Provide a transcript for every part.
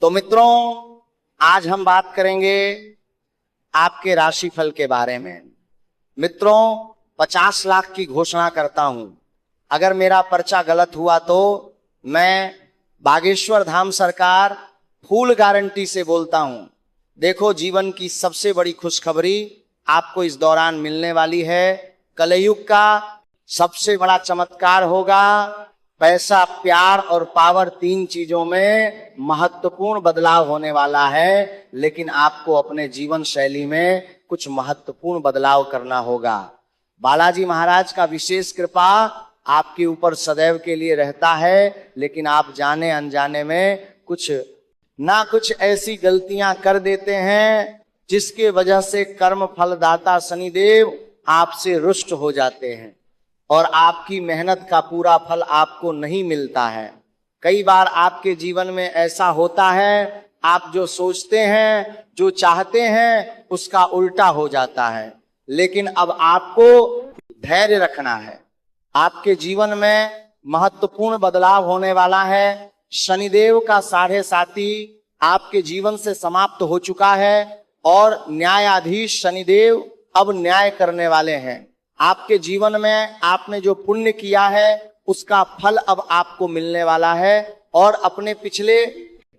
तो मित्रों, आज हम बात करेंगे आपके राशिफल के बारे में। मित्रों, 50 लाख की घोषणा करता हूं। अगर मेरा पर्चा गलत हुआ तो मैं बागेश्वर धाम सरकार फुल गारंटी से बोलता हूं। देखो, जीवन की सबसे बड़ी खुशखबरी आपको इस दौरान मिलने वाली है। कलयुग का सबसे बड़ा चमत्कार होगा। पैसा, प्यार और पावर, 3 चीजों में महत्वपूर्ण बदलाव होने वाला है, लेकिन आपको अपने जीवन शैली में कुछ महत्वपूर्ण बदलाव करना होगा। बालाजी महाराज का विशेष कृपा आपके ऊपर सदैव के लिए रहता है, लेकिन आप जाने अनजाने में कुछ ऐसी गलतियां कर देते हैं जिसके वजह से कर्म फलदाता शनिदेव आपसे रुष्ट हो जाते हैं और आपकी मेहनत का पूरा फल आपको नहीं मिलता है। कई बार आपके जीवन में ऐसा होता है, आप जो सोचते हैं, जो चाहते हैं, उसका उल्टा हो जाता है। लेकिन अब आपको धैर्य रखना है। आपके जीवन में महत्वपूर्ण बदलाव होने वाला है। शनिदेव का 7.5 आपके जीवन से समाप्त हो चुका है और न्यायाधीश शनिदेव अब न्याय करने वाले हैं। आपके जीवन में आपने जो पुण्य किया है उसका फल अब आपको मिलने वाला है, और अपने पिछले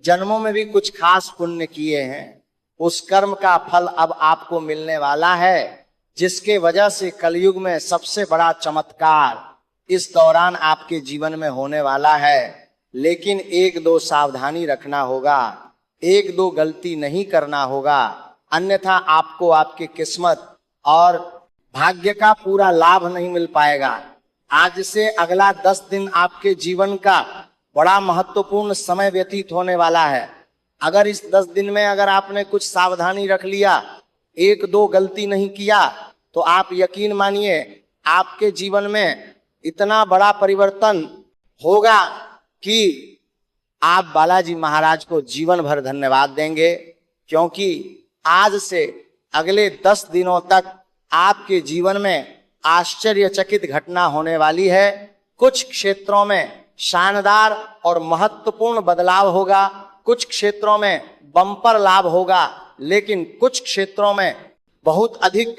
जन्मों में भी कुछ खास पुण्य किए हैं, उस कर्म का फल अब आपको मिलने वाला है, जिसके वजह से कलयुग में सबसे बड़ा चमत्कार इस दौरान आपके जीवन में होने वाला है। लेकिन 1-2 सावधानी रखना होगा, 1-2 गलती नहीं करना होगा, अन्यथा आपको आपकी किस्मत और भाग्य का पूरा लाभ नहीं मिल पाएगा। आज से अगला 10 दिन आपके जीवन का बड़ा महत्वपूर्ण समय व्यतीत होने वाला है। अगर इस 10 दिन में अगर आपने कुछ सावधानी रख लिया, 1-2 गलती नहीं किया, तो आप यकीन मानिए आपके जीवन में इतना बड़ा परिवर्तन होगा कि आप बालाजी महाराज को जीवन भर धन्यवाद देंगे। क्योंकि आज से अगले 10 दिनों तक आपके जीवन में आश्चर्यचकित घटना होने वाली है। कुछ क्षेत्रों में शानदार और महत्वपूर्ण बदलाव होगा, कुछ क्षेत्रों में बम्पर लाभ होगा, लेकिन कुछ क्षेत्रों में बहुत अधिक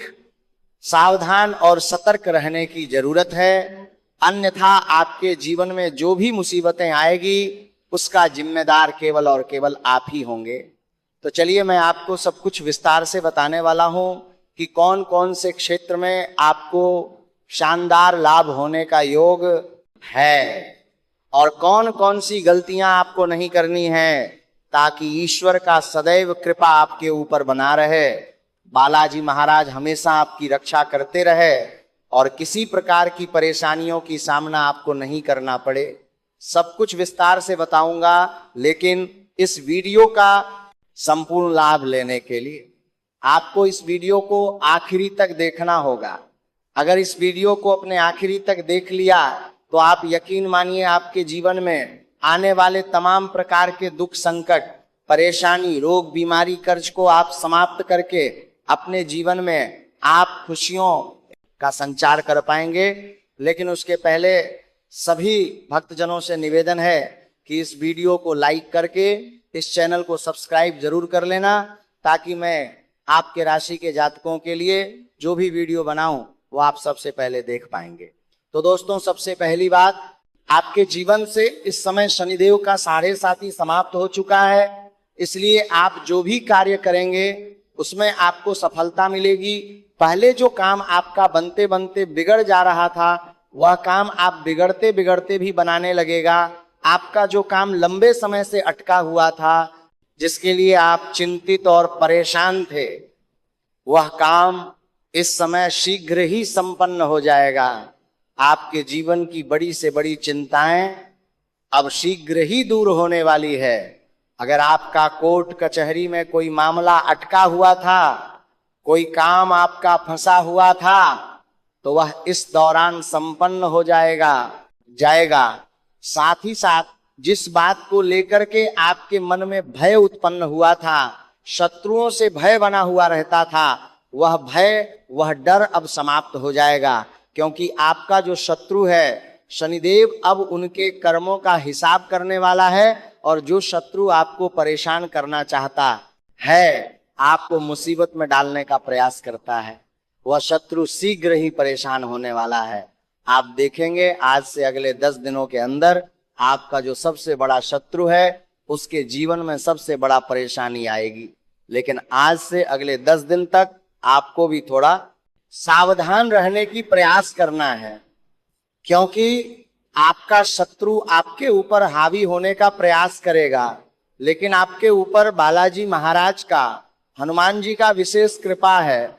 सावधान और सतर्क रहने की जरूरत है। अन्यथा आपके जीवन में जो भी मुसीबतें आएगी उसका जिम्मेदार केवल और केवल आप ही होंगे। तो चलिए, मैं आपको सब कुछ विस्तार से बताने वाला हूं कि कौन कौन से क्षेत्र में आपको शानदार लाभ होने का योग है और कौन कौन सी गलतियां आपको नहीं करनी है, ताकि ईश्वर का सदैव कृपा आपके ऊपर बना रहे, बालाजी महाराज हमेशा आपकी रक्षा करते रहे और किसी प्रकार की परेशानियों की सामना आपको नहीं करना पड़े। सब कुछ विस्तार से बताऊंगा, लेकिन इस वीडियो का संपूर्ण लाभ लेने के लिए आपको इस वीडियो को आखिरी तक देखना होगा। अगर इस वीडियो को अपने आखिरी तक देख लिया तो आप यकीन मानिए आपके जीवन में आने वाले तमाम प्रकार के दुख, संकट, परेशानी, रोग, बीमारी, कर्ज को आप समाप्त करके अपने जीवन में आप खुशियों का संचार कर पाएंगे। लेकिन उसके पहले सभी भक्तजनों से निवेदन है कि इस वीडियो को लाइक करके इस चैनल को सब्सक्राइब जरूर कर लेना, ताकि मैं आपके राशि के जातकों के लिए जो भी वीडियो बनाऊं वो आप सबसे पहले देख पाएंगे। तो दोस्तों, सबसे पहली बात, आपके जीवन से इस समय शनिदेव का 7.5 समाप्त हो चुका है, इसलिए आप जो भी कार्य करेंगे उसमें आपको सफलता मिलेगी। पहले जो काम आपका बनते बनते बिगड़ जा रहा था, वह काम आप बिगड़ते बिगड़ते भी बनाने लगेगा। आपका जो काम लंबे समय से अटका हुआ था, जिसके लिए आप चिंतित और परेशान थे, वह काम इस समय शीघ्र ही संपन्न हो जाएगा। आपके जीवन की बड़ी से बड़ी चिंताएं अब शीघ्र ही दूर होने वाली है। अगर आपका कोर्ट कचहरी में कोई मामला अटका हुआ था, कोई काम आपका फंसा हुआ था, तो वह इस दौरान संपन्न हो जाएगा। साथ ही साथ जिस बात को लेकर के आपके मन में भय उत्पन्न हुआ था, शत्रुओं से भय बना हुआ रहता था, वह भय, वह डर अब समाप्त हो जाएगा। क्योंकि आपका जो शत्रु है शनिदेव अब उनके कर्मों का हिसाब करने वाला है और जो शत्रु आपको परेशान करना चाहता है, आपको मुसीबत में डालने का प्रयास करता है, वह शत्रु शीघ्र ही परेशान होने वाला है। आप देखेंगे आज से अगले 10 दिनों के अंदर आपका जो सबसे बड़ा शत्रु है उसके जीवन में सबसे बड़ा परेशानी आएगी। लेकिन आज से अगले 10 दिन तक आपको भी थोड़ा सावधान रहने की प्रयास करना है, क्योंकि आपका शत्रु आपके ऊपर हावी होने का प्रयास करेगा, लेकिन आपके ऊपर बालाजी महाराज का, हनुमान जी का विशेष कृपा है,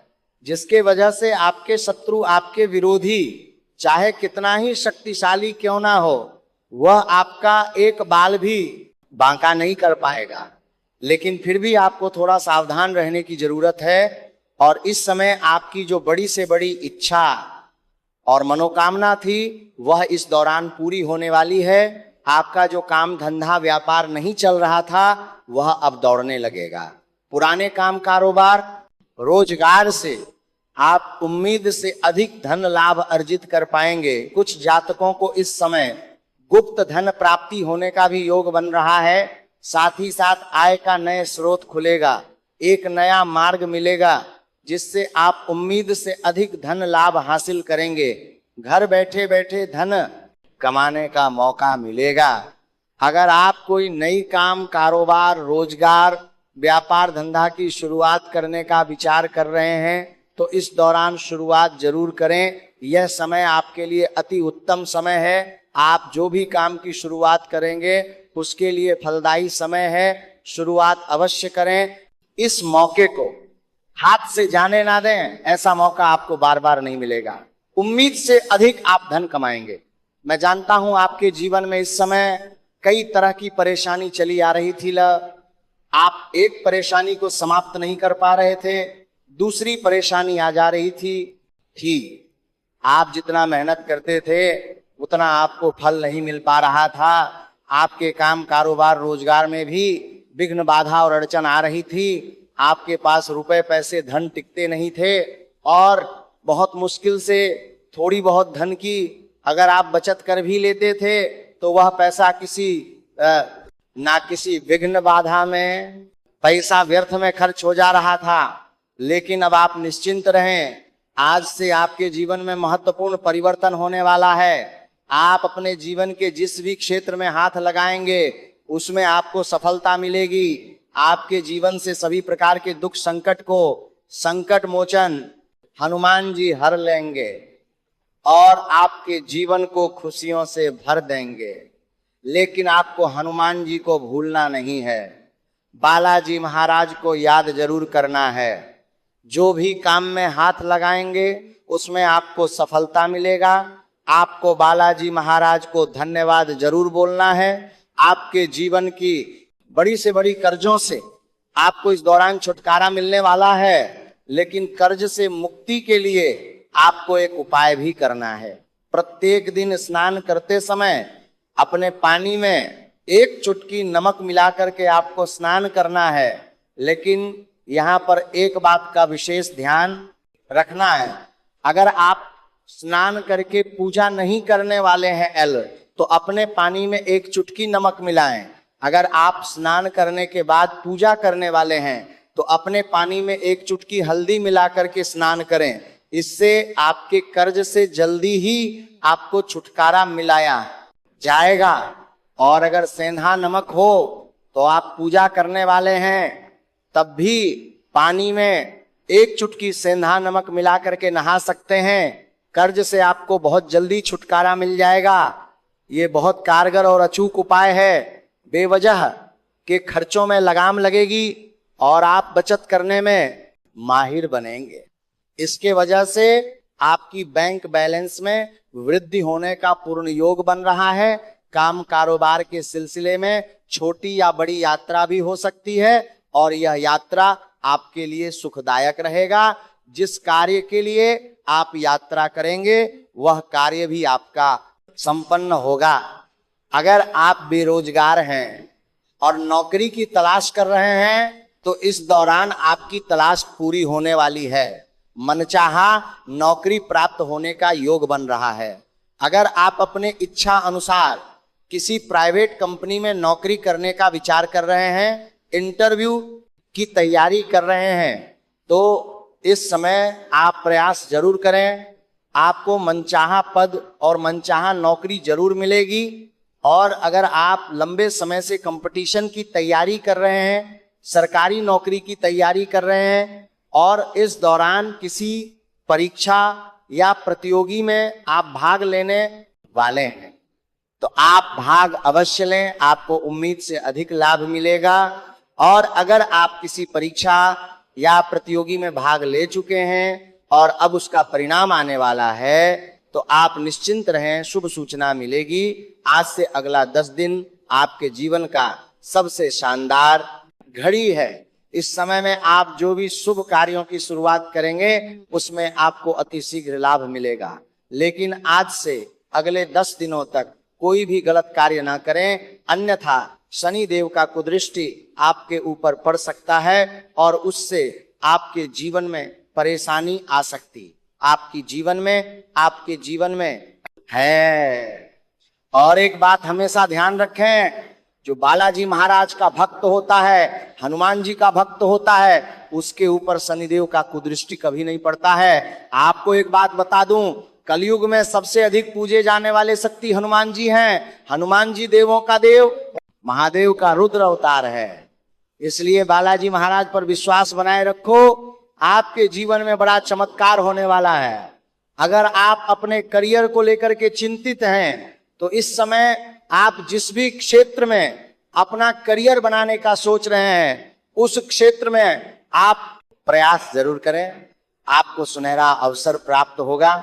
जिसके वजह से आपके शत्रु, आपके विरोधी चाहे कितना ही शक्तिशाली क्यों ना हो, वह आपका एक बाल भी बांका नहीं कर पाएगा। लेकिन फिर भी आपको थोड़ा सावधान रहने की जरूरत है। और इस समय आपकी जो बड़ी से बड़ी इच्छा और मनोकामना थी वह इस दौरान पूरी होने वाली है। आपका जो काम धंधा व्यापार नहीं चल रहा था वह अब दौड़ने लगेगा। पुराने काम कारोबार रोजगार से आप उम्मीद से अधिक धन लाभ अर्जित कर पाएंगे। कुछ जातकों को इस समय गुप्त धन प्राप्ति होने का भी योग बन रहा है। साथ ही साथ आय का नए स्रोत खुलेगा, एक नया मार्ग मिलेगा जिससे आप उम्मीद से अधिक धन लाभ हासिल करेंगे। घर बैठे बैठे धन कमाने का मौका मिलेगा। अगर आप कोई नई काम कारोबार रोजगार व्यापार धंधा की शुरुआत करने का विचार कर रहे हैं तो इस दौरान शुरुआत जरूर करें। यह समय आपके लिए अति उत्तम समय है। आप जो भी काम की शुरुआत करेंगे उसके लिए फलदायी समय है। शुरुआत अवश्य करें। इस मौके को हाथ से जाने ना दें, ऐसा मौका आपको बार बार नहीं मिलेगा। उम्मीद से अधिक आप धन कमाएंगे। मैं जानता हूं आपके जीवन में इस समय कई तरह की परेशानी चली आ रही थी। आप एक परेशानी को समाप्त नहीं कर पा रहे थे, दूसरी परेशानी आ जा रही थी। आप जितना मेहनत करते थे उतना आपको फल नहीं मिल पा रहा था। आपके काम कारोबार रोजगार में भी विघ्न बाधा और अड़चन आ रही थी। आपके पास रुपए पैसे धन टिकते नहीं थे और बहुत मुश्किल से थोड़ी बहुत धन की अगर आप बचत कर भी लेते थे तो वह पैसा किसी विघ्न बाधा में पैसा व्यर्थ में खर्च हो जा रहा था। लेकिन अब आप निश्चिंत रहें, आज से आपके जीवन में महत्वपूर्ण परिवर्तन होने वाला है। आप अपने जीवन के जिस भी क्षेत्र में हाथ लगाएंगे उसमें आपको सफलता मिलेगी। आपके जीवन से सभी प्रकार के दुख संकट को संकट मोचन हनुमान जी हर लेंगे और आपके जीवन को खुशियों से भर देंगे। लेकिन आपको हनुमान जी को भूलना नहीं है, बालाजी महाराज को याद जरूर करना है। जो भी काम में हाथ लगाएंगे उसमें आपको सफलता मिलेगा। आपको बालाजी महाराज को धन्यवाद जरूर बोलना है। आपके जीवन की बड़ी से बड़ी कर्जों से आपको इस दौरान छुटकारा मिलने वाला है। लेकिन कर्ज से मुक्ति के लिए आपको एक उपाय भी करना है। प्रत्येक दिन स्नान करते समय अपने पानी में एक चुटकी नमक मिला करके आपको स्नान करना है। लेकिन यहाँ पर एक बात का विशेष ध्यान रखना है, अगर आप स्नान करके पूजा नहीं करने वाले हैं तो अपने पानी में एक चुटकी नमक मिलाएं। अगर आप स्नान करने के बाद पूजा करने वाले हैं तो अपने पानी में एक चुटकी हल्दी मिला करके स्नान करें। इससे आपके कर्ज से जल्दी ही आपको छुटकारा मिलाया जाएगा। और अगर सेंधा नमक हो तो आप पूजा करने वाले हैं तब भी पानी में एक चुटकी सेंधा नमक मिला करके नहा सकते हैं। कर्ज से आपको बहुत जल्दी छुटकारा मिल जाएगा। ये बहुत कारगर और अचूक उपाय है। बेवजह के खर्चों में लगाम लगेगी और आप बचत करने में माहिर बनेंगे। इसके वजह से आपकी बैंक बैलेंस में वृद्धि होने का पूर्ण योग बन रहा है। काम कारोबार के सिलसिले में छोटी या बड़ी यात्रा भी हो सकती है और यह यात्रा आपके लिए सुखदायक रहेगा। जिस कार्य के लिए आप यात्रा करेंगे वह कार्य भी आपका संपन्न होगा। अगर आप बेरोजगार हैं और नौकरी की तलाश कर रहे हैं तो इस दौरान आपकी तलाश पूरी होने वाली है। मनचाहा नौकरी प्राप्त होने का योग बन रहा है। अगर आप अपने इच्छा अनुसार किसी प्राइवेट कंपनी में नौकरी करने का विचार कर रहे हैं, इंटरव्यू की तैयारी कर रहे हैं, तो इस समय आप प्रयास जरूर करें। आपको मनचाहा पद और मनचाहा नौकरी जरूर मिलेगी। और अगर आप लंबे समय से कंपटीशन की तैयारी कर रहे हैं, सरकारी नौकरी की तैयारी कर रहे हैं और इस दौरान किसी परीक्षा या प्रतियोगी में आप भाग लेने वाले हैं, तो आप भाग अवश्य लें, आपको उम्मीद से अधिक लाभ मिलेगा। और अगर आप किसी परीक्षा या प्रतियोगी में भाग ले चुके हैं और अब उसका परिणाम आने वाला है, तो आप निश्चिंत रहें, शुभ सूचना मिलेगी। आज से अगला 10 दिन आपके जीवन का सबसे शानदार घड़ी है। इस समय में आप जो भी शुभ कार्यों की शुरुआत करेंगे उसमें आपको अति शीघ्र लाभ मिलेगा। लेकिन आज से अगले 10 दिनों तक कोई भी गलत कार्य ना करें, अन्यथा शनि देव का कुदृष्टि आपके ऊपर पड़ सकता है और उससे आपके जीवन में परेशानी आ सकती, आपके जीवन में है। और एक बात हमेशा ध्यान रखें, जो बालाजी महाराज का भक्त होता है, हनुमान जी का भक्त होता है, उसके ऊपर शनिदेव का कुदृष्टि कभी नहीं पड़ता है। आपको एक बात बता दूं, कलयुग में सबसे अधिक पूजे जाने वाले शक्ति हनुमान जी हैं। हनुमान जी देवों का देव, महादेव का रुद्र अवतार है। इसलिए बालाजी महाराज पर विश्वास बनाए रखो, आपके जीवन में बड़ा चमत्कार होने वाला है। अगर आप अपने करियर को लेकर के चिंतित हैं, तो इस समय आप जिस भी क्षेत्र में अपना करियर बनाने का सोच रहे हैं, उस क्षेत्र में आप प्रयास जरूर करें। आपको सुनहरा अवसर प्राप्त होगा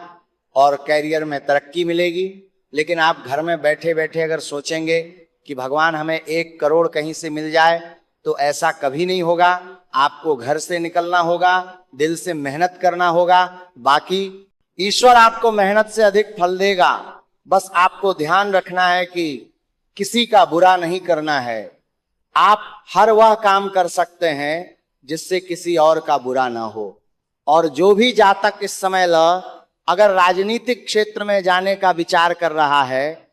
और करियर में तरक्की मिलेगी। लेकिन आप घर में बैठे बैठे अगर सोचेंगे कि भगवान हमें 1 करोड़ कहीं से मिल जाए, तो ऐसा कभी नहीं होगा। आपको घर से निकलना होगा, दिल से मेहनत करना होगा, बाकी ईश्वर आपको मेहनत से अधिक फल देगा। बस आपको ध्यान रखना है कि किसी का बुरा नहीं करना है। आप हर वह काम कर सकते हैं जिससे किसी और का बुरा ना हो। और जो भी जातक इस समय अगर राजनीतिक क्षेत्र में जाने का विचार कर रहा है,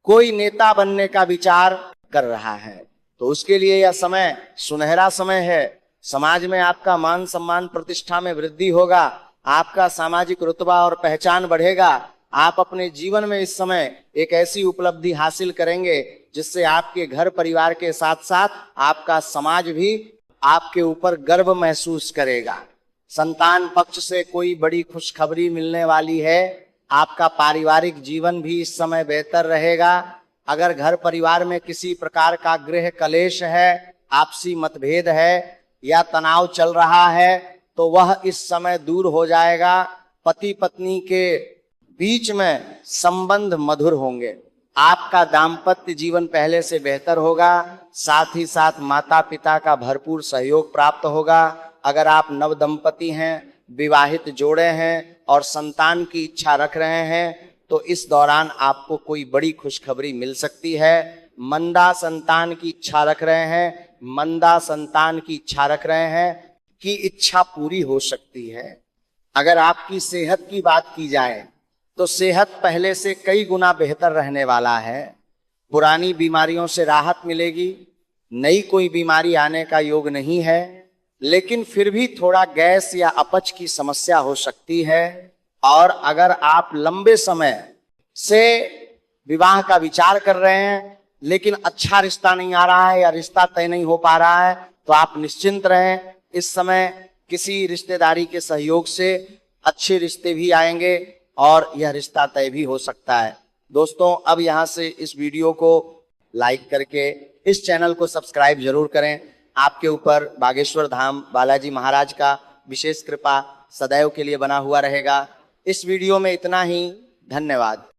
कोई नेता बनने का विचार कर रहा है, तो उसके लिए यह समय सुनहरा समय है। समाज में आपका मान सम्मान प्रतिष्ठा में वृद्धि होगा, आपका सामाजिक रुतबा और पहचान बढ़ेगा। आप अपने जीवन में इस समय एक ऐसी उपलब्धि हासिल करेंगे जिससे आपके घर परिवार के साथ साथ आपका समाज भी आपके ऊपर गर्व महसूस करेगा। संतान पक्ष से कोई बड़ी खुशखबरी मिलने वाली है। आपका पारिवारिक जीवन भी इस समय बेहतर रहेगा। अगर घर परिवार में किसी प्रकार का गृह कलेश है, आपसी मतभेद है या तनाव चल रहा है, तो वह इस समय दूर हो जाएगा। पति पत्नी के बीच में संबंध मधुर होंगे। आपका दाम्पत्य जीवन पहले से बेहतर होगा। साथ ही साथ माता पिता का भरपूर सहयोग प्राप्त होगा। अगर आप नव दंपति हैं, विवाहित जोड़े हैं और संतान की इच्छा रख रहे हैं, तो इस दौरान आपको कोई बड़ी खुशखबरी मिल सकती है। मंदा संतान की इच्छा रख रहे हैं, मंदा संतान की इच्छा रख रहे हैं कि इच्छा पूरी हो सकती है। अगर आपकी सेहत की बात की जाए तो सेहत पहले से कई गुना बेहतर रहने वाला है। पुरानी बीमारियों से राहत मिलेगी, नई कोई बीमारी आने का योग नहीं है, लेकिन फिर भी थोड़ा गैस या अपच की समस्या हो सकती है। और अगर आप लंबे समय से विवाह का विचार कर रहे हैं लेकिन अच्छा रिश्ता नहीं आ रहा है या रिश्ता तय नहीं हो पा रहा है, तो आप निश्चिंत रहें। इस समय किसी रिश्तेदारी के सहयोग से अच्छे रिश्ते भी आएंगे और यह रिश्ता तय भी हो सकता है। दोस्तों, अब यहाँ से इस वीडियो को लाइक करके इस चैनल को सब्सक्राइब जरूर करें। आपके ऊपर बागेश्वर धाम बालाजी महाराज का विशेष कृपा सदैव के लिए बना हुआ रहेगा। इस वीडियो में इतना ही। धन्यवाद।